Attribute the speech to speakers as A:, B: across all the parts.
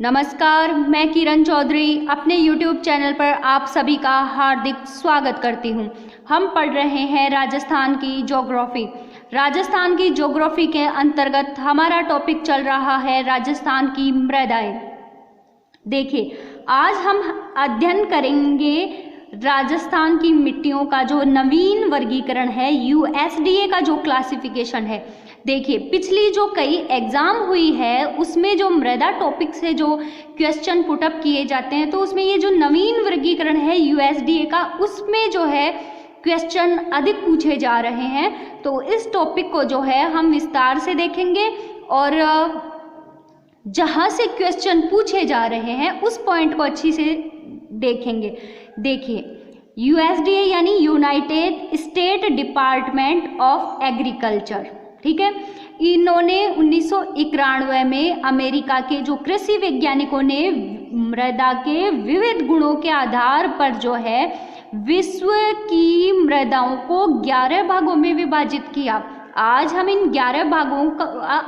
A: नमस्कार, मैं किरण चौधरी अपने YouTube चैनल पर आप सभी का हार्दिक स्वागत करती हूं। हम पढ़ रहे हैं राजस्थान की ज्योग्राफी। राजस्थान की ज्योग्राफी के अंतर्गत हमारा टॉपिक चल रहा है राजस्थान की मृदाएं। देखिए, आज हम अध्ययन करेंगे राजस्थान की मिट्टियों का जो नवीन वर्गीकरण है, USDA का जो क्लासिफिकेशन है। देखिए, पिछली जो कई एग्जाम हुई है उसमें जो मृदा टॉपिक से जो क्वेश्चन पुटअप किए जाते हैं, तो उसमें ये जो नवीन वर्गीकरण है USDA का, उसमें जो है क्वेश्चन अधिक पूछे जा रहे हैं। तो इस टॉपिक को जो है हम विस्तार से देखेंगे और जहाँ से क्वेश्चन पूछे जा रहे हैं उस पॉइंट को अच्छी से देखेंगे। देखिए, USDA यानी United state department of agriculture, ठीक है। इन्होंने 1991 में अमेरिका के जो कृषि वैज्ञानिकों ने मृदा के विविध गुणों के आधार पर जो है विश्व की मृदाओं को 11 भागों में विभाजित किया। आज हम इन 11 भागों का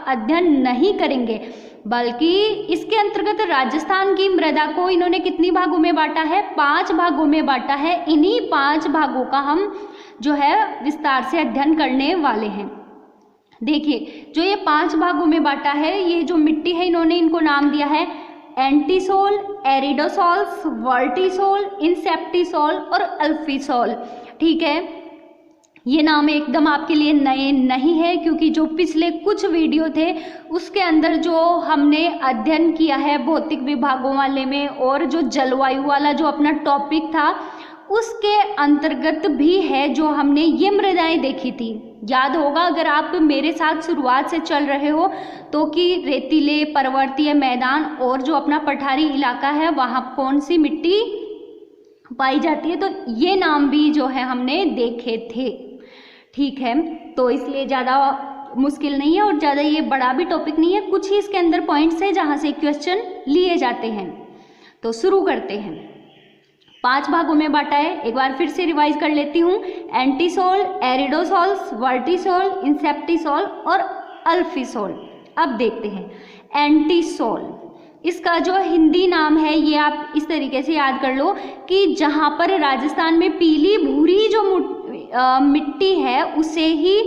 A: अध्ययन नहीं करेंगे, बल्कि इसके अंतर्गत राजस्थान की मृदा को इन्होंने कितनी भागों में बांटा है? 5 भागों में बांटा है। इन्हीं 5 भागों का हम जो है विस्तार से अध्ययन करने वाले हैं। देखिए, जो ये 5 भागों में बांटा है, ये जो मिट्टी है इन्होंने इनको नाम दिया है एंटीसोल, एरिडोसोल्स, वर्टिसोल, इंसेप्टिसोल और अल्फीसोल, ठीक है। ये नाम एकदम आपके लिए नए नहीं है, क्योंकि जो पिछले कुछ वीडियो थे उसके अंदर जो हमने अध्ययन किया है भौतिक विभागों वाले में, और जो जलवायु वाला जो अपना टॉपिक था उसके अंतर्गत भी है जो हमने ये मृदाएं देखी थी। याद होगा अगर आप मेरे साथ शुरुआत से चल रहे हो तो, कि रेतीले पर्वतीय मैदान और जो अपना पठारी इलाका है वहाँ कौन सी मिट्टी पाई जाती है, तो ये नाम भी जो है हमने देखे थे, ठीक है। तो इसलिए ज़्यादा मुश्किल नहीं है और ज़्यादा ये बड़ा भी टॉपिक नहीं है। कुछ ही इसके अंदर पॉइंट्स है जहाँ से क्वेश्चन लिए जाते हैं। तो शुरू करते हैं। 5 भागों में बांटा है, एक बार फिर से रिवाइज कर लेती हूँ। एंटीसोल, एरिडोसोल्स, वर्टिसोल, इंसेप्टिसोल और अल्फीसोल। अब देखते हैं एंटीसोल। इसका जो हिंदी नाम है ये आप इस तरीके से याद कर लो कि जहाँ पर राजस्थान में पीली भूरी जो मिट्टी है उसे ही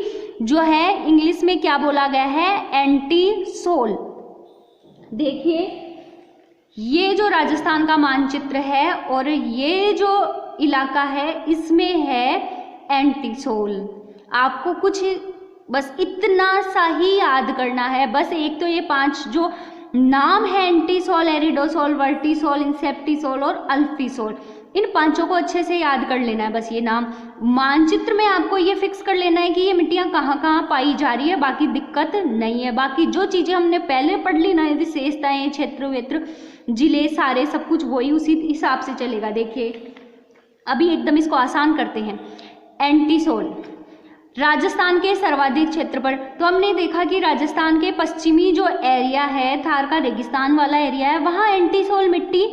A: जो है इंग्लिश में क्या बोला गया है? एंटीसोल। देखिए, ये जो राजस्थान का मानचित्र है और ये जो इलाका है इसमें है एंटीसोल। आपको कुछ बस इतना सा ही याद करना है। बस एक तो ये 5 जो नाम है एंटीसोल, एरिडोसोल, वर्टिसोल, इंसेप्टिसोल और अल्फीसोल, इन 5 को अच्छे से याद कर लेना है। बस ये नाम मानचित्र में आपको ये फिक्स कर लेना है कि ये मिट्टियाँ कहाँ कहाँ पाई जा रही है, बाकी दिक्कत नहीं है। बाकी जो चीज़ें हमने पहले पढ़ ली ना, विशेषताएं, क्षेत्र वेत्र, जिले, सारे सब कुछ वही उसी हिसाब से चलेगा। देखिए, अभी एकदम इसको आसान करते हैं। एंटीसोल राजस्थान के सर्वाधिक क्षेत्र पर, तो हमने देखा कि राजस्थान के पश्चिमी जो एरिया है, थार का रेगिस्तान वाला एरिया है, वहाँ एंटीसोल मिट्टी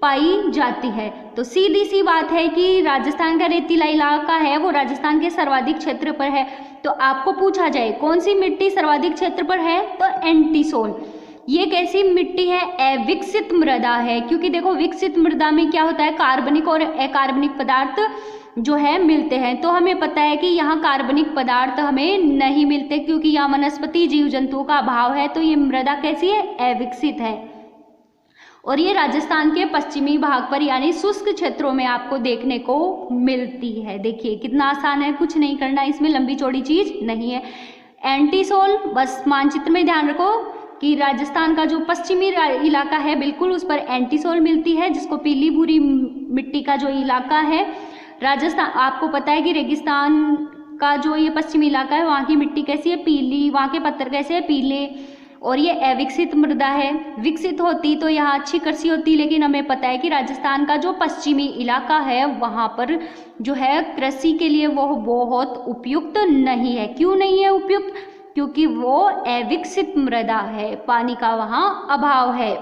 A: पाई जाती है। तो सीधी सी बात है कि राजस्थान का रेतीला इलाका है वो राजस्थान के सर्वाधिक क्षेत्र पर है। तो आपको पूछा जाए कौन सी मिट्टी सर्वाधिक क्षेत्र पर है, तो एंटीसोल। ये कैसी मिट्टी है? अविकसित मृदा है, क्योंकि देखो विकसित मृदा में क्या होता है, कार्बनिक और अकार्बनिक पदार्थ जो है मिलते हैं। तो हमें पता है कि यहाँ कार्बनिक पदार्थ हमें नहीं मिलते, क्योंकि यहाँ वनस्पति जीव जंतुओं का अभाव है। तो ये मृदा कैसी है? अविकसित है। और ये राजस्थान के पश्चिमी भाग पर यानी शुष्क क्षेत्रों में आपको देखने को मिलती है। देखिए कितना आसान है, कुछ नहीं करना, इसमें लंबी चौड़ी चीज नहीं है। एंटीसोल बस मानचित्र में ध्यान रखो कि राजस्थान का जो पश्चिमी इलाका है बिल्कुल उस पर एंटीसोल मिलती है, जिसको पीली भूरी मिट्टी का जो इलाका है राजस्थान, आपको पता है कि रेगिस्तान का जो ये पश्चिमी इलाका है वहाँ की मिट्टी कैसी है? पीली। वहाँ के पत्थर कैसे है? पीले। और ये अविकसित मृदा है। विकसित होती तो यहाँ अच्छी कृषि होती, लेकिन हमें पता है कि राजस्थान का जो पश्चिमी इलाका है वहाँ पर जो है कृषि के लिए वो बहुत उपयुक्त नहीं है। क्यों नहीं है उपयुक्त? क्योंकि वो अविकसित मृदा है, पानी का वहाँ अभाव है।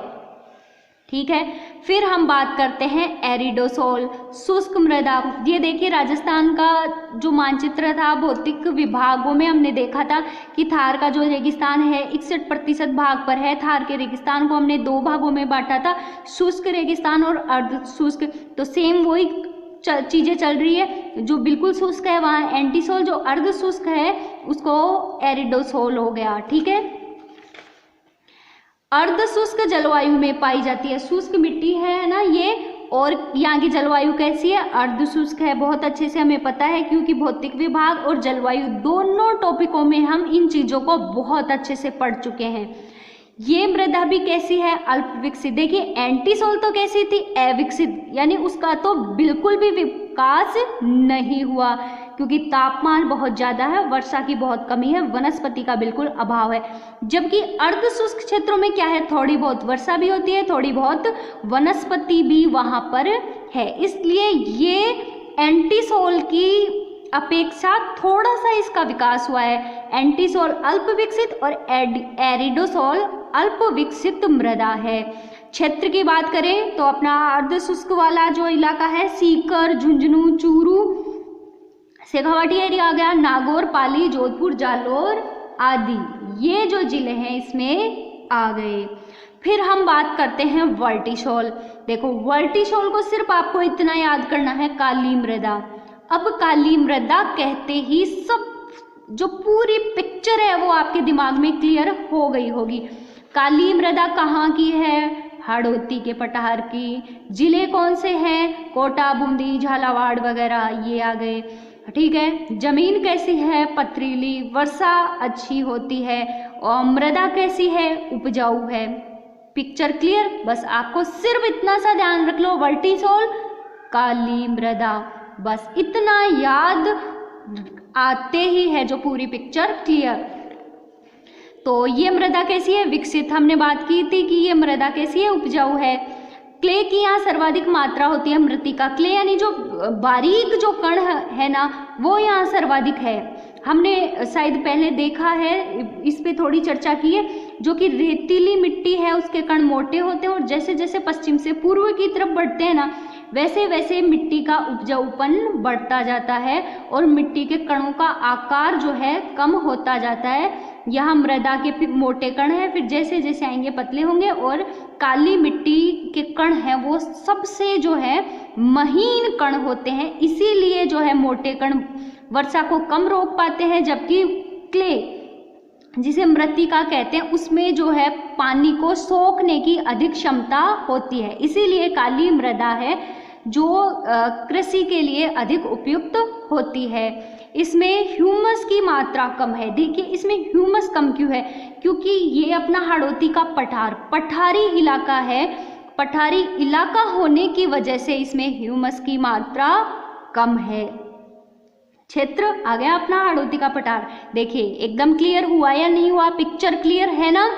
A: ठीक है। फिर हम बात करते हैं एरिडोसोल, शुष्क मृदा। ये देखिए राजस्थान का जो मानचित्र था भौतिक विभागों में हमने देखा था कि थार का जो रेगिस्तान है 61% भाग पर है। थार के रेगिस्तान को हमने 2 भागों में बांटा था, शुष्क रेगिस्तान और अर्ध शुष्क। तो सेम वही चीज़ें चल रही है। जो बिल्कुल शुष्क है वहाँ एंटीसोल, जो अर्ध शुष्क है उसको एरिडोसोल हो गया। ठीक है। अर्ध शुष्क जलवायु में पाई जाती है, शुष्क मिट्टी है ना ये, और यहाँ की जलवायु कैसी है, अर्ध शुष्क है। बहुत अच्छे से हमें पता है क्योंकि भौतिक विभाग और जलवायु दोनों टॉपिकों में हम इन चीज़ों को बहुत अच्छे से पढ़ चुके हैं। ये मृदा भी कैसी है, अल्प विकसित। देखिए एंटीसोल तो कैसी थी, अविकसित, यानी उसका तो बिल्कुल भी विकास नहीं हुआ क्योंकि तापमान बहुत ज़्यादा है, वर्षा की बहुत कमी है, वनस्पति का बिल्कुल अभाव है। जबकि अर्ध शुष्क क्षेत्रों में क्या है, थोड़ी बहुत वर्षा भी होती है, थोड़ी बहुत वनस्पति भी वहाँ पर है। इसलिए ये एंटीसोल की अपेक्षा थोड़ा सा इसका विकास हुआ है। एंटीसोल अल्प विकसित और एरिडोसोल अल्प विकसित मृदा है। क्षेत्र की बात करें तो अपना अर्ध शुष्क वाला जो इलाका है सीकर, झुंझुनू, चूरू, शेखावाटी एरिया आ गया, नागौर, पाली, जोधपुर, जालोर आदि, ये जो जिले हैं इसमें आ गए। फिर हम बात करते हैं वर्टिसोल। देखो वर्टिसोल को सिर्फ आपको इतना याद करना है, काली मृदा। अब काली मृदा कहते ही सब जो पूरी पिक्चर है वो आपके दिमाग में क्लियर हो गई होगी। काली मृदा कहाँ की है, हाड़ौती के पठार की। जिले कौन से हैं, कोटा, बूंदी, झालावाड़ वगैरह ये आ गए। ठीक है। जमीन कैसी है, पथरीली, वर्षा अच्छी होती है, और मृदा कैसी है, उपजाऊ है। Picture clear. बस आपको सिर्फ इतना सा ध्यान रख लो, वर्टिसोल, काली मृदा, बस इतना याद आते ही है जो पूरी पिक्चर क्लियर। तो ये मृदा कैसी है, विकसित। हमने बात की थी कि ये मृदा कैसी है, उपजाऊ है। क्ले की यहाँ सर्वाधिक मात्रा होती है, मृतिका। क्ले यानी जो बारीक जो कण है ना वो यहाँ सर्वाधिक है। हमने शायद पहले देखा है, इस पे थोड़ी चर्चा की है। जो कि रेतीली मिट्टी है उसके कण मोटे होते हैं और जैसे जैसे पश्चिम से पूर्व की तरफ बढ़ते हैं ना वैसे वैसे मिट्टी का उपजाऊपन बढ़ता जाता है और मिट्टी के कणों का आकार जो है कम होता जाता है। यहाँ मृदा के मोटे कण हैं, फिर जैसे जैसे आएंगे पतले होंगे, और काली मिट्टी के कण हैं वो सबसे जो है महीन कण होते हैं, इसीलिए जो है मोटे कण वर्षा को कम रोक पाते हैं। जबकि क्ले जिसे मृतिका कहते हैं उसमें जो है पानी को सोखने की अधिक क्षमता होती है, इसीलिए काली मृदा है जो कृषि के लिए अधिक उपयुक्त होती है। इसमें ह्यूमस की मात्रा कम है। देखिए इसमें ह्यूमस कम क्यों है, क्योंकि ये अपना हाड़ौती का पठारी इलाका है। पठारी इलाका होने की वजह से इसमें ह्यूमस की मात्रा कम है। क्षेत्र आ गया अपना हाड़ौती का पठार। देखिए एकदम क्लियर हुआ या नहीं हुआ, पिक्चर क्लियर है ना।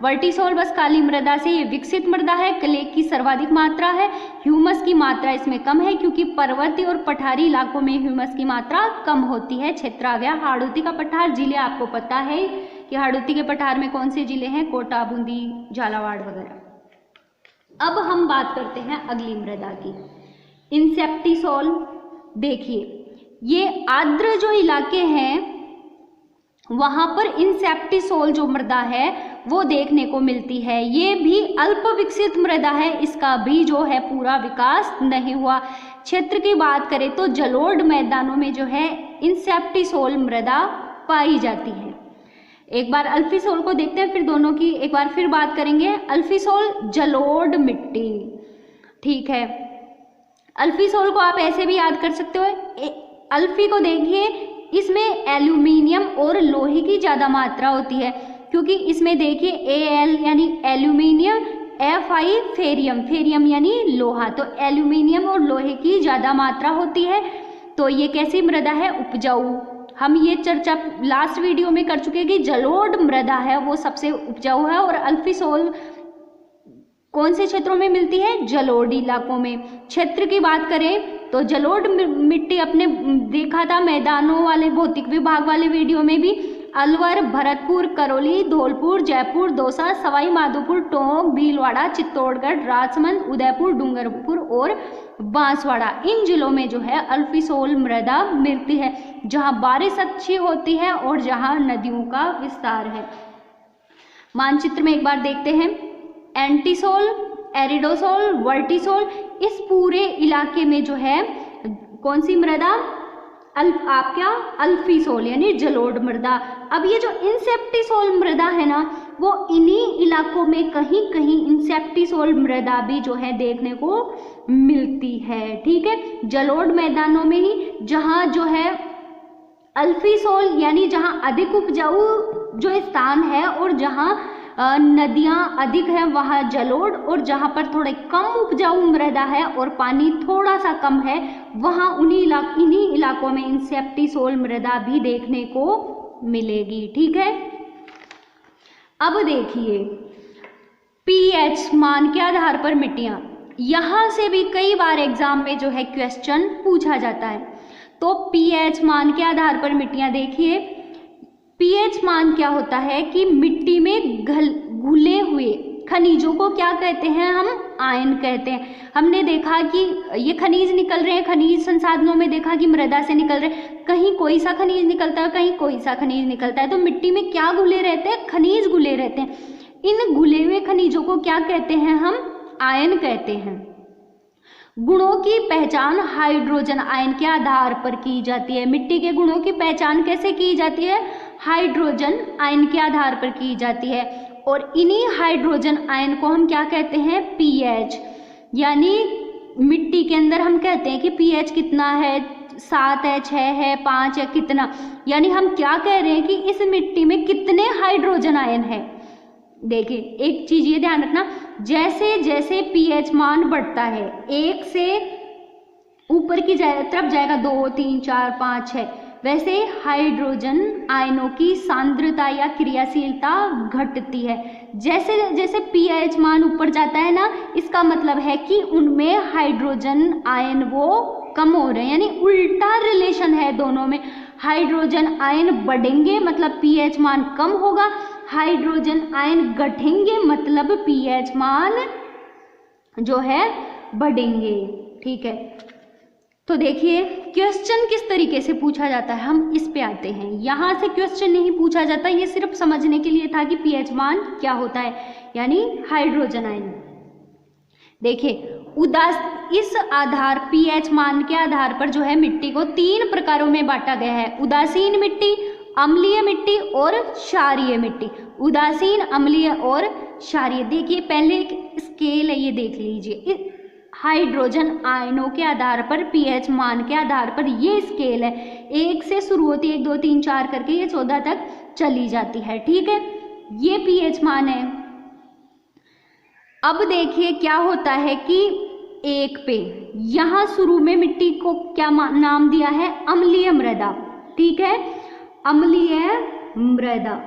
A: वर्टिसोल बस काली मृदा से ये विकसित मृदा है, क्ले की सर्वाधिक मात्रा है, ह्यूमस की मात्रा इसमें कम है क्योंकि पर्वतीय और पठारी इलाकों में ह्यूमस की मात्रा कम होती है। क्षेत्र आ गया हाड़ौती का पठार। जिले आपको पता है कि हाड़ौती के पठार में कौन से जिले हैं, कोटा, बूंदी, झालावाड़ वगैरह। अब हम बात करते हैं अगली मृदा की, इंसेप्टिसोल। देखिए ये आर्द्र जो इलाके हैं वहाँ पर इंसेप्टिसोल जो मृदा है वो देखने को मिलती है। ये भी अल्प विकसित मृदा है, इसका भी जो है पूरा विकास नहीं हुआ। क्षेत्र की बात करें तो जलोढ़ मैदानों में जो है इंसेप्टिसोल मृदा पाई जाती है। एक बार अल्फिसोल को देखते हैं, फिर दोनों की एक बार फिर बात करेंगे। अल्फिसोल जलोढ़ मिट्टी, ठीक है। अल्फिसोल को आप ऐसे भी याद कर सकते हो, अल्फी को देखिए इसमें एल्यूमिनियम और लोहे की ज़्यादा मात्रा होती है क्योंकि इसमें देखिए Al यानी एल्यूमिनियम, Fi फेरियम, फेरियम यानी लोहा, तो एल्यूमिनियम और लोहे की ज़्यादा मात्रा होती है। तो ये कैसी मृदा है, उपजाऊ। हम ये चर्चा लास्ट वीडियो में कर चुके हैं कि जलोढ़ मृदा है वो सबसे उपजाऊ है और अल्फिसोल कौन से क्षेत्रों में मिलती है, जलोढ़ इलाकों में। क्षेत्र की बात करें तो जलोढ़ मिट्टी अपने देखा था मैदानों वाले भौतिक विभाग वाले वीडियो में भी अलवर, भरतपुर, करौली, धौलपुर, जयपुर, दौसा, सवाई माधोपुर, टोंक, भीलवाड़ा, चित्तौड़गढ़, राजसमंद, उदयपुर, डूंगरपुर और बांसवाड़ा, इन जिलों में जो है अल्फी सोल मृदा मिलती है, जहां बारिश अच्छी होती है और जहां नदियों का विस्तार है। मानचित्र में एक बार देखते हैं, एंटीसोल, एरिडोसोल, वर्टिसोल, इस पूरे इलाके में जो है कौन सी मृदा, अल्फी सोल यानी जलोढ़ मृदा। अब ये जो इंसेप्टिसोल मृदा है ना, वो इन्हीं इलाकों में कहीं कहीं इंसेप्टिसोल मृदा भी जो है देखने को मिलती है। ठीक है, जलोढ़ मैदानों में ही जहाँ जो है अल्फी सोल यानी जहाँ अधिक उपजाऊ जो स्थान है और जहाँ नदियाँ अधिक हैं वहाँ जलोढ़, और जहाँ पर थोड़े कम उपजाऊ मृदा है और पानी थोड़ा सा कम है वहाँ इन्हीं इलाकों में इंसेप्टिसोल मृदा भी देखने को मिलेगी। ठीक है, अब देखिए पीएच मान के आधार पर मिट्टियाँ, यहाँ से भी कई बार एग्जाम में जो है क्वेश्चन पूछा जाता है। तो पीएच मान के आधार पर मिट्टियाँ, देखिए पीएच मान क्या होता है कि मिट्टी में घुले हुए खनिजों को क्या कहते हैं, हम आयन कहते हैं। हमने देखा कि ये खनिज निकल रहे हैं, खनिज संसाधनों में देखा कि मृदा से निकल रहे हैं, कहीं कोई सा खनिज निकलता है, कहीं कोई सा खनिज निकलता है। तो मिट्टी में क्या घुले रहते हैं, खनिज घुले रहते हैं। इन घुले हुए खनिजों को क्या कहते हैं, हम आयन कहते हैं। गुणों की पहचान हाइड्रोजन आयन के आधार पर की जाती है। मिट्टी के गुणों की पहचान कैसे की जाती है, हाइड्रोजन आयन के आधार पर की जाती है। और इन्हीं हाइड्रोजन आयन को हम क्या कहते हैं, पीएच, यानी मिट्टी के अंदर हम कहते हैं कि पीएच कितना है, 7 है, 6 है, 5 है, कितना, यानी हम क्या कह रहे हैं कि इस मिट्टी में कितने हाइड्रोजन आयन है। देखिए एक चीज ये ध्यान रखना, जैसे जैसे पीएच मान बढ़ता है, 1 से ऊपर की तरफ जाएगा, 2, 3, 4, 5, 6, वैसे हाइड्रोजन आयनों की सांद्रता या क्रियाशीलता घटती है। जैसे जैसे पीएच मान ऊपर जाता है ना, इसका मतलब है कि उनमें हाइड्रोजन आयन वो कम हो रहे हैं, यानी उल्टा रिलेशन है दोनों में। हाइड्रोजन आयन बढ़ेंगे मतलब पीएच मान कम होगा, हाइड्रोजन आयन घटेंगे मतलब पीएच मान जो है बढ़ेंगे। ठीक है, तो देखिए क्वेश्चन किस तरीके से पूछा जाता है, हम इस पे आते हैं। यहाँ से क्वेश्चन नहीं पूछा जाता, ये सिर्फ समझने के लिए था कि पीएच मान क्या होता है, यानी हाइड्रोजन आयन। देखिए इस आधार पीएच मान के आधार पर जो है मिट्टी को 3 प्रकारों में बांटा गया है, उदासीन मिट्टी, अम्लीय मिट्टी और क्षारीय मिट्टी। उदासीन, अम्लीय और क्षारीय। देखिए पहले एक स्केल है, ये देख लीजिए, हाइड्रोजन आयनों के आधार पर पीएच मान के आधार पर ये स्केल है, 1 से शुरू होती है, 1, 2, 3, 4 करके ये 14 तक चली जाती है। ठीक है, ये पीएच मान है। अब देखिए क्या होता है कि 1 पे यहाँ शुरू में मिट्टी को क्या नाम दिया है, अम्लीय मृदा। ठीक है, अम्लीय मृदा,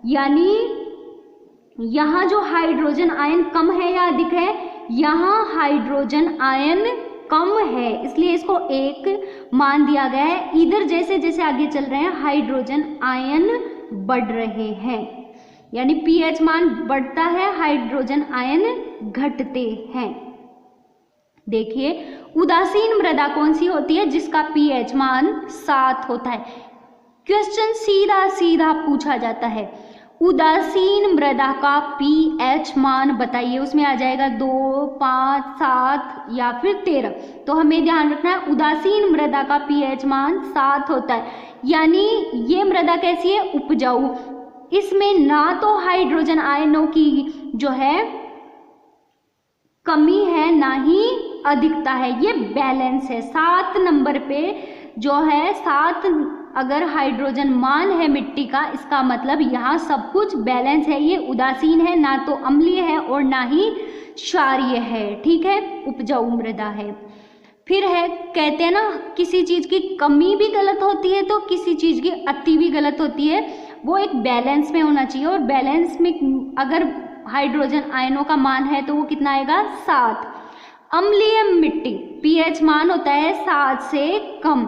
A: यानी यहाँ जो हाइड्रोजन आयन कम है या अधिक है, यहाँ हाइड्रोजन आयन कम है, इसलिए इसको 1 मान दिया गया है। इधर जैसे जैसे आगे चल रहे हैं हाइड्रोजन आयन बढ़ रहे हैं, यानी पीएच मान बढ़ता है, हाइड्रोजन आयन घटते हैं। देखिए उदासीन मृदा कौन सी होती है, जिसका पीएच मान 7 होता है। क्वेश्चन सीधा सीधा पूछा जाता है, उदासीन मृदा का पीएच मान बताइए, उसमें आ जाएगा 2, 5, 7 या फिर 13। तो हमें ध्यान रखना है उदासीन मृदा का पीएच मान 7 होता है, यानी ये मृदा कैसी है, उपजाऊ। इसमें ना तो हाइड्रोजन आयनों की जो है कमी है, ना ही अधिकता है, ये बैलेंस है। 7 नंबर पे जो है 7 अगर हाइड्रोजन मान है मिट्टी का, इसका मतलब यहाँ सब कुछ बैलेंस है, ये उदासीन है, ना तो अम्लीय है और ना ही क्षारीय है। ठीक है, उपजाऊ मृदा है। फिर है, कहते हैं ना किसी चीज़ की कमी भी गलत होती है तो किसी चीज़ की अति भी गलत होती है, वो एक बैलेंस में होना चाहिए। और बैलेंस में अगर हाइड्रोजन आयनों का मान है तो वो कितना आएगा, 7। अम्लीय मिट्टी पीएच मान होता है 7 से कम,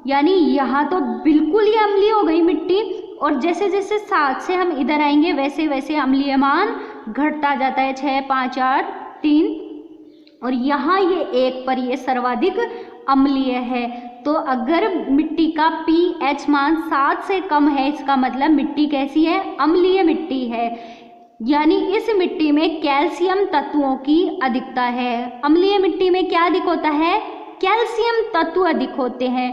A: यानी यहाँ तो बिल्कुल ही अम्लीय हो गई मिट्टी और जैसे जैसे 7 से हम इधर आएंगे वैसे वैसे अम्लीय मान घटता जाता है, 6, 5, 4, 3, और यहाँ ये 1 पर ये सर्वाधिक अम्लीय है। तो अगर मिट्टी का pH मान 7 से कम है, इसका मतलब मिट्टी कैसी है? अम्लीय मिट्टी है, यानी इस मिट्टी में कैल्शियम तत्वों की अधिकता है। अम्लीय मिट्टी में क्या अधिक होता है? कैल्शियम तत्व अधिक होते हैं।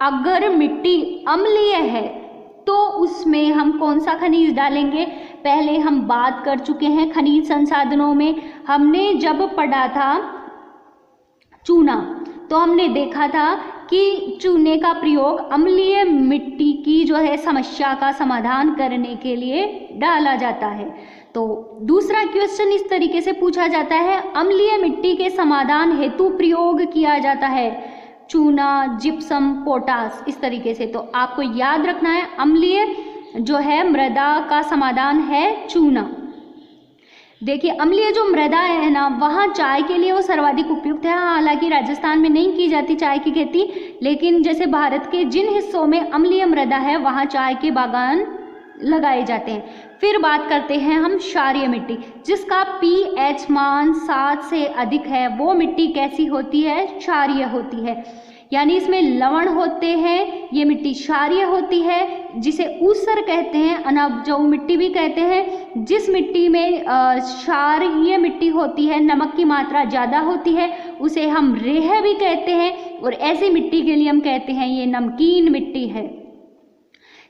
A: अगर मिट्टी अम्लीय है तो उसमें हम कौन सा खनिज डालेंगे? पहले हम बात कर चुके हैं खनिज संसाधनों में, हमने जब पढ़ा था चूना, तो हमने देखा था कि चूने का प्रयोग अम्लीय मिट्टी की जो है समस्या का समाधान करने के लिए डाला जाता है। तो दूसरा क्वेश्चन इस तरीके से पूछा जाता है, अम्लीय मिट्टी के समाधान हेतु प्रयोग किया जाता है चूना, जिप्सम, पोटास, इस तरीके से। तो आपको याद रखना है अम्लीय जो है मृदा का समाधान है चूना। देखिए अम्लीय जो मृदा है ना, वहाँ चाय के लिए वो सर्वाधिक उपयुक्त है। हालांकि राजस्थान में नहीं की जाती चाय की खेती, लेकिन जैसे भारत के जिन हिस्सों में अम्लीय मृदा है वहाँ चाय के बागान लगाए जाते हैं। फिर बात करते हैं हम क्षारीय मिट्टी, जिसका pH मान 7 से अधिक है, वो मिट्टी कैसी होती है? क्षारीय होती है, यानी इसमें लवण होते हैं, ये मिट्टी क्षारीय होती है, जिसे ऊसर कहते हैं, अनउपजाऊ मिट्टी भी कहते हैं। जिस मिट्टी में क्षारीय मिट्टी होती है, नमक की मात्रा ज़्यादा होती है, उसे हम रेह भी कहते हैं, और ऐसी मिट्टी के लिए हम कहते हैं ये नमकीन मिट्टी है।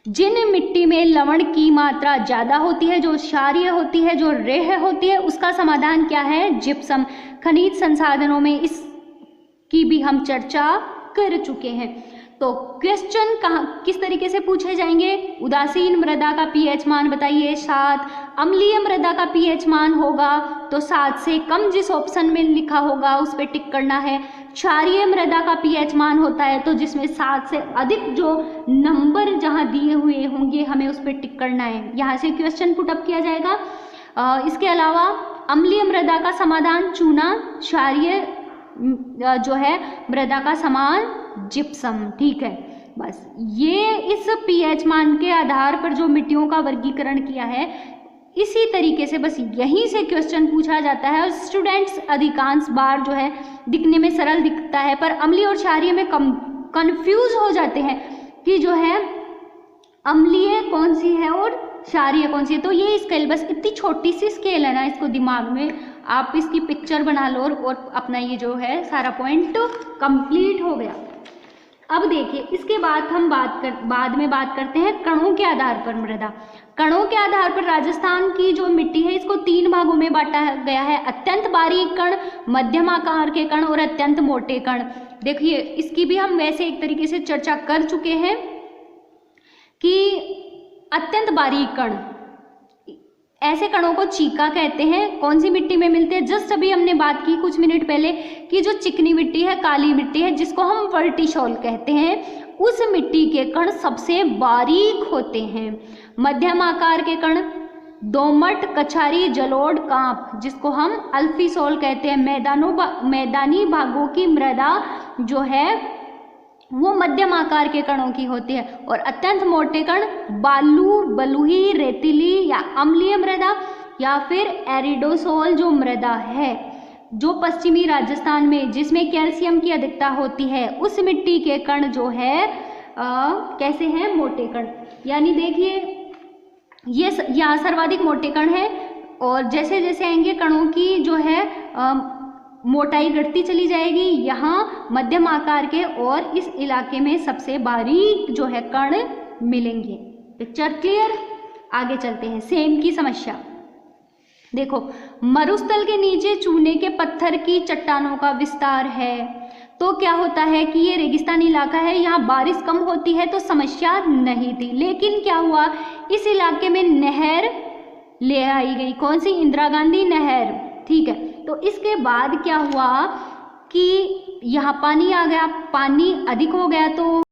A: जिन मिट्टी में लवण की मात्रा ज़्यादा होती है, जो क्षारीय होती है, जो रेह होती है, उसका समाधान क्या है? जिप्सम। खनिज संसाधनों में इसकी भी हम चर्चा कर चुके हैं। तो क्वेश्चन कहाँ किस तरीके से पूछे जाएंगे? उदासीन मृदा का pH मान बताइए 7, अम्लीय मृदा का pH मान होगा तो 7 से कम जिस ऑप्शन में लिखा होगा उस पर टिक करना है। क्षारीय मृदा का pH मान होता है तो जिसमें 7 से अधिक जो नंबर जहाँ दिए हुए होंगे हमें उस पर टिक करना है, यहाँ से क्वेश्चन पुटअप किया जाएगा। इसके अलावा अम्लीय मृदा का समाधान चूना, क्षारीय जो है मृदा का समान जिप्सम। ठीक है, बस ये इस pH मान के आधार पर जो मिट्टियों का वर्गीकरण किया है, इसी तरीके से बस यहीं से क्वेश्चन पूछा जाता है। और स्टूडेंट्स अधिकांश बार जो है दिखने में सरल दिखता है, पर अम्लीय और क्षारीय में कंफ्यूज हो जाते हैं कि जो है अम्लीय कौन सी है और क्षारीय कौन सी है। तो ये स्केल, बस इतनी छोटी सी स्केल है ना, इसको दिमाग में आप इसकी पिक्चर बना लो और अपना ये जो है सारा पॉइंट कंप्लीट हो गया। अब देखिए इसके बाद हम बाद में बात करते हैं कणों के आधार पर मृदा। कणों के आधार पर राजस्थान की जो मिट्टी है इसको 3 भागों में बांटा गया है, अत्यंत बारीक कण, मध्यम आकार के कण और अत्यंत मोटे कण। देखिए इसकी भी हम वैसे एक तरीके से चर्चा कर चुके हैं कि अत्यंत बारीक कण, ऐसे कणों को चीका कहते हैं। कौन सी मिट्टी में मिलते हैं? जस्ट अभी हमने बात की कुछ मिनट पहले कि जो चिकनी मिट्टी है, काली मिट्टी है, जिसको हम वर्टिसॉल कहते हैं, उस मिट्टी के कण सबसे बारीक होते हैं। मध्यम आकार के कण दोमट, कछारी, जलोढ़, कांप, जिसको हम अल्फीसॉल कहते हैं। मैदानी भागों की मृदा जो है वो मध्यम आकार के कणों की होती है। और अत्यंत मोटे कण बालू, बलुई, रेतीली या अम्लीय मृदा या फिर एरिडोसोल जो मृदा है जो पश्चिमी राजस्थान में जिसमें कैल्शियम की अधिकता होती है, उस मिट्टी के कण जो है कैसे हैं? मोटे कण। यानी देखिए ये यहाँ सर्वाधिक मोटे कण है, और जैसे जैसे आएंगे कणों की जो है मोटाई घटती चली जाएगी। यहाँ मध्यम आकार के और इस इलाके में सबसे बारीक जो है कण मिलेंगे। Picture clear? आगे चलते हैं। सेम की समस्या देखो, मरुस्थल के नीचे चूने के पत्थर की चट्टानों का विस्तार है, तो क्या होता है कि ये रेगिस्तानी इलाका है, यहाँ बारिश कम होती है तो समस्या नहीं थी। लेकिन क्या हुआ, इस इलाके में नहर ले आई गई। कौन सी? इंदिरा गांधी नहर। ठीक है, तो इसके बाद क्या हुआ कि यहाँ पानी आ गया, पानी अधिक हो गया तो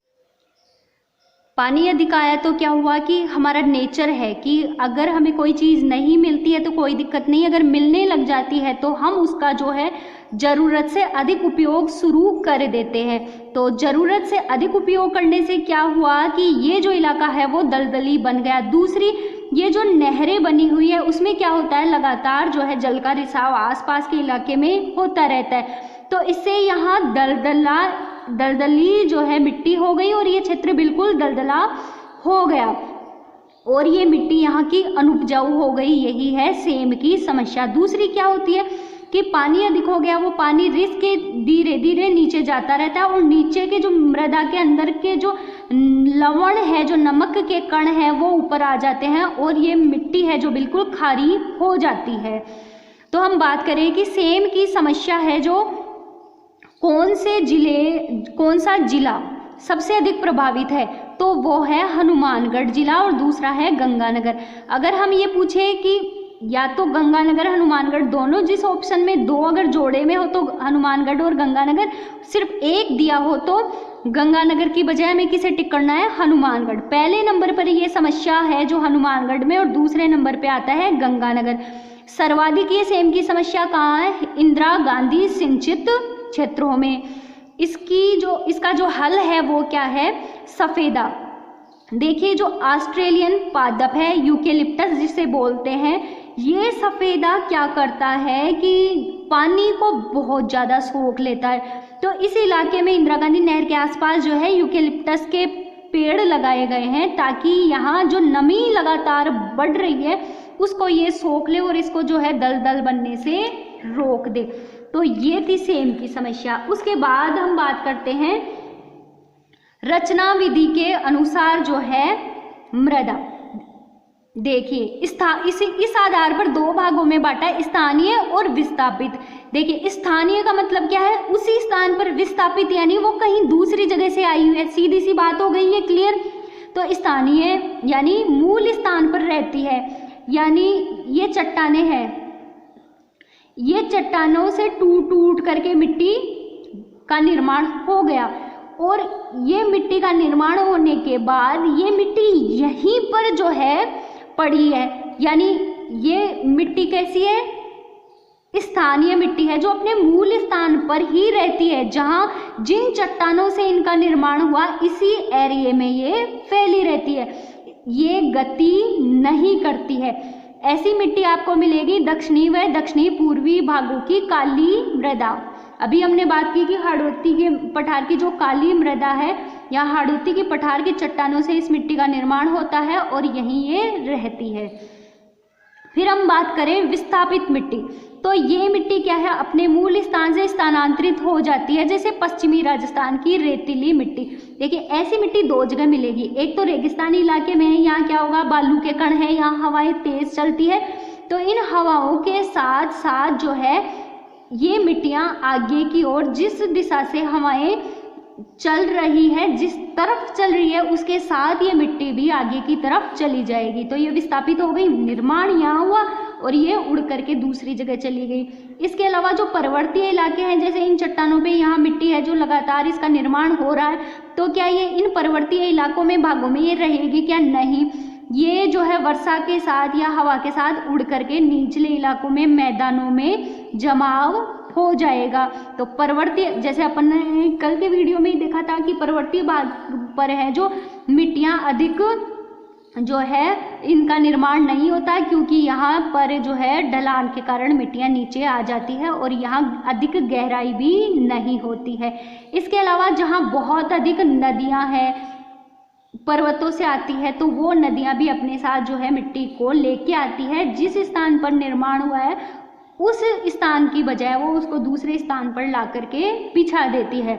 A: पानी अधिक आया तो क्या हुआ कि हमारा नेचर है कि अगर हमें कोई चीज़ नहीं मिलती है तो कोई दिक्कत नहीं, अगर मिलने लग जाती है तो हम उसका जो है ज़रूरत से अधिक उपयोग शुरू कर देते हैं। तो ज़रूरत से अधिक उपयोग करने से क्या हुआ कि ये जो इलाका है वो दलदली बन गया। दूसरी, ये जो नहरें बनी हुई है उसमें क्या होता है, लगातार जो है जल का रिसाव आसपास के इलाके में होता रहता है, तो इससे यहाँ दलदली जो है मिट्टी हो गई और ये क्षेत्र बिल्कुल दलदला हो गया और ये मिट्टी यहाँ की अनुपजाऊ हो गई। यही है सेम की समस्या। दूसरी क्या होती है कि पानी अधिक हो गया, वो पानी रिस के धीरे धीरे नीचे जाता रहता है और नीचे के जो मृदा के अंदर के जो लवण है, जो नमक के कण हैं, वो ऊपर आ जाते हैं और ये मिट्टी है जो बिल्कुल खारी हो जाती है। तो हम बात करें कि सेम की समस्या है जो कौन सा जिला सबसे अधिक प्रभावित है, तो वो है हनुमानगढ़ जिला और दूसरा है गंगानगर। अगर हम ये पूछें कि या तो गंगानगर हनुमानगढ़ दोनों, जिस ऑप्शन में दो अगर जोड़े में हो तो हनुमानगढ़ और गंगानगर, सिर्फ एक दिया हो तो गंगानगर की बजाय हमें किसे टिक करना है, हनुमानगढ़। पहले नंबर पर ये समस्या है जो हनुमानगढ़ में और दूसरे नंबर पे आता है गंगानगर। सर्वाधिक ये सेम की समस्या कहाँ है, इंदिरा गांधी सिंचित क्षेत्रों में। इसका जो हल है वो क्या है, सफेदा। देखिए जो ऑस्ट्रेलियन पादप है यूकेलिप्टस जिसे बोलते हैं, ये सफेदा क्या करता है कि पानी को बहुत ज़्यादा सोख लेता है। तो इस इलाके में इंदिरा गांधी नहर के आसपास जो है यूकेलिप्टस के पेड़ लगाए गए हैं ताकि यहाँ जो नमी लगातार बढ़ रही है उसको ये सोख ले और इसको जो है दलदल बनने से रोक दे। तो ये थी सेम की समस्या। उसके बाद हम बात करते हैं रचना विधि के अनुसार जो है मृदा। देखिए इस आधार पर दो भागों में बांटा है, स्थानीय और विस्थापित। देखिए स्थानीय का मतलब क्या है, उसी स्थान पर, विस्थापित यानी वो कहीं दूसरी जगह से आई हुई है। सीधी सी बात हो गई है, क्लियर। तो स्थानीय यानी मूल स्थान पर रहती है, यानी ये चट्टानें हैं, ये चट्टानों से टूट करके मिट्टी का निर्माण हो गया और ये मिट्टी का निर्माण होने के बाद ये मिट्टी यहीं पर जो है पड़ी है। यानी ये मिट्टी कैसी है, स्थानीय मिट्टी है जो अपने मूल स्थान पर ही रहती है, जहाँ जिन चट्टानों से इनका निर्माण हुआ इसी एरिया में ये फैली रहती है, ये गति नहीं करती है। ऐसी मिट्टी आपको मिलेगी दक्षिणी व दक्षिणी पूर्वी भागों की काली मृदा। अभी हमने बात की कि हाड़ौती के पठार की जो काली मृदा है या हाड़ौती के पठार की चट्टानों से इस मिट्टी का निर्माण होता है और यहीं ये रहती है। फिर हम बात करें विस्थापित मिट्टी, तो ये मिट्टी क्या है, अपने मूल स्थान से स्थानांतरित हो जाती है, जैसे पश्चिमी राजस्थान की रेतीली मिट्टी। देखिए ऐसी मिट्टी दो जगह मिलेगी, एक तो रेगिस्तानी इलाके में है, यहाँ क्या होगा, बालू के कण है, यहाँ हवाएं तेज चलती है, तो इन हवाओं के साथ साथ जो है ये मिट्टियाँ आगे की ओर, जिस दिशा से हवाएं चल रही है, जिस तरफ चल रही है उसके साथ ये मिट्टी भी आगे की तरफ चली जाएगी। तो ये विस्थापित हो गई, निर्माण यहाँ हुआ और ये उड़ करके दूसरी जगह चली गई। इसके अलावा जो पर्वतीय इलाके हैं, जैसे इन चट्टानों पे यहाँ मिट्टी है जो लगातार इसका निर्माण हो रहा है, तो क्या ये इन पर्वतीय इलाकों में भागों में ये रहेगी क्या, नहीं, ये जो है वर्षा के साथ या हवा के साथ उड़ करके निचले इलाकों में मैदानों में जमाव हो जाएगा। तो पर्वतीय, जैसे अपन ने कल के वीडियो में ही देखा था कि पर्वतीय भाग पर है जो मिट्टियाँ अधिक जो है इनका निर्माण नहीं होता, क्योंकि यहाँ पर जो है ढलान के कारण मिट्टियाँ नीचे आ जाती है और यहाँ अधिक गहराई भी नहीं होती है। इसके अलावा जहाँ बहुत अधिक नदियाँ हैं, पर्वतों से आती है, तो वो नदियाँ भी अपने साथ जो है मिट्टी को लेके आती है। जिस स्थान पर निर्माण हुआ है उस स्थान की बजाय वो उसको दूसरे स्थान पर ला करके बिछा देती है।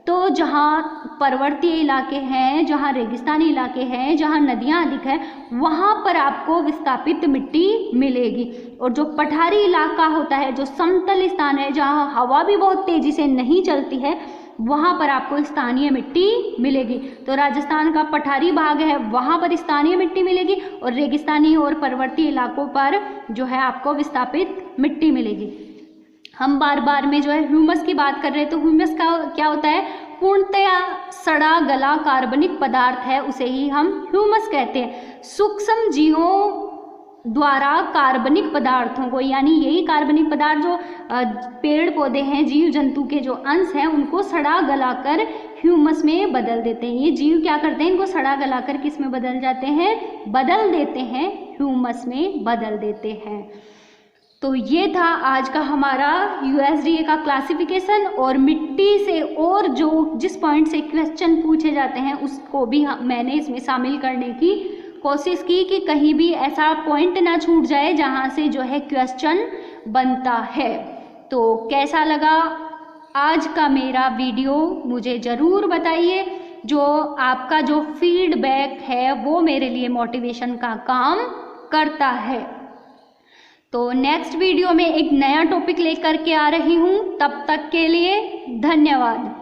A: तो जहाँ पर्वतीय इलाके हैं, जहाँ रेगिस्तानी इलाके हैं, जहाँ नदियाँ अधिक है, वहाँ पर आपको विस्थापित मिट्टी मिलेगी। और जो पठारी इलाका होता है, जो समतल स्थान है, जहाँ हवा भी बहुत तेज़ी से नहीं चलती है, वहाँ पर आपको स्थानीय मिट्टी मिलेगी। तो राजस्थान का पठारी भाग है, वहाँ पर स्थानीय मिट्टी मिलेगी और रेगिस्तानी और पर्वतीय इलाकों पर जो है आपको विस्थापित मिट्टी मिलेगी। हम बार बार में जो है ह्यूमस की बात कर रहे हैं, तो ह्यूमस का क्या होता है, पूर्णतया सड़ा गला कार्बनिक पदार्थ है उसे ही हम ह्यूमस कहते हैं। सूक्ष्म जीवों द्वारा कार्बनिक पदार्थों को, यानी यही कार्बनिक पदार्थ जो पेड़ पौधे हैं, जीव जंतु के जो अंश हैं, उनको सड़ा गलाकर ह्यूमस में बदल देते हैं। ये जीव क्या करते हैं, इनको सड़ा गलाकर किस में बदल जाते हैं, बदल देते हैं, ह्यूमस में बदल देते हैं। तो ये था आज का हमारा USDA का क्लासिफिकेशन, और मिट्टी से और जो जिस पॉइंट से क्वेश्चन पूछे जाते हैं उसको भी मैंने इसमें शामिल करने की कोशिश की कि कहीं भी ऐसा पॉइंट ना छूट जाए जहाँ से जो है क्वेश्चन बनता है। तो कैसा लगा आज का मेरा वीडियो मुझे ज़रूर बताइए। जो आपका जो फीडबैक है वो मेरे लिए मोटिवेशन का काम करता है। तो नेक्स्ट वीडियो में एक नया टॉपिक लेकर के आ रही हूँ, तब तक के लिए धन्यवाद।